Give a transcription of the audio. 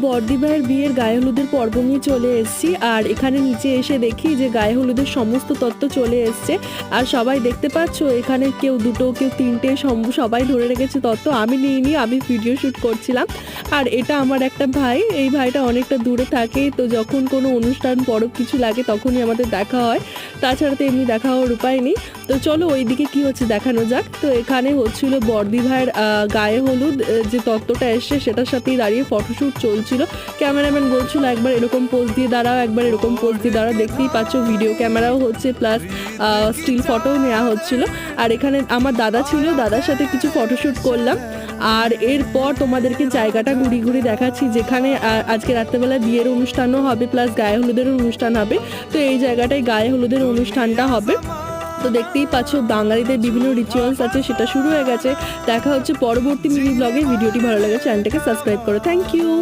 বর্দি ভাইয়ের বিয়ের গায়ে হলুদের পর্ব নিয়ে চলে এসেছি, আর এখানে নিচে এসে দেখি যে গায়ে হলুদের সমস্ত তত্ত্ব চলে এসছে। আর সবাই দেখতে পাচ্ছ এখানে কেউ দুটো কেউ তিনটে সবাই ধরে রেখেছে তত্ত্ব। আমি নিইনি, আমি ভিডিও শ্যুট করছিলাম। আর এটা আমার একটা ভাই, এই ভাইটা অনেকটা দূরে থাকে, তো যখন কোনো অনুষ্ঠান পরব কিছু লাগে তখনই আমাদের দেখা হয়, তাছাড়া তো এমনি দেখা হওয়ার উপায় নেই। তো চলো ওইদিকে কি হচ্ছে দেখানো যাক। তো এখানে হচ্ছিল বর্দি ভাইয়ের গায়ে হলুদ যে তত্ত্বটা এসছে সেটার সাথেই দাঁড়িয়ে ফটোশ্যুট চলছিল। ক্যামেরাম্যান বলছিল একবার এরকম পোজ দিয়ে দাঁড়াও, একবার এরকম পোজ দিয়ে দাঁড়াও। দেখতেই পাচ্ছ ভিডিও ক্যামেরাও হচ্ছে, প্লাস স্টিল ফটোও নেওয়া হচ্ছিল। আর এখানে আমার দাদা ছিল, দাদার সাথে কিছু ফটোশ্যুট করলাম। আর এরপর তোমাদেরকে জায়গাটা ঘুরি ঘুরি দেখাচ্ছি, যেখানে আজকে রাত্রেবেলা বিয়ের অনুষ্ঠানও হবে, প্লাস গায়ে হলুদেরও অনুষ্ঠান হবে। তো এই জায়গাটায় গায়ে হলুদের অনুষ্ঠানটা হবে। তো দেখতেই পাচ্ছ বাঙালিদের বিভিন্ন রিচুয়ালস আছে, সেটা শুরু হয়ে গেছে। দেখা হচ্ছে পরবর্তী মিনি ব্লগে। ভিডিওটি ভালো লাগে চ্যানেলটাকে সাবস্ক্রাইব করো। Thank you.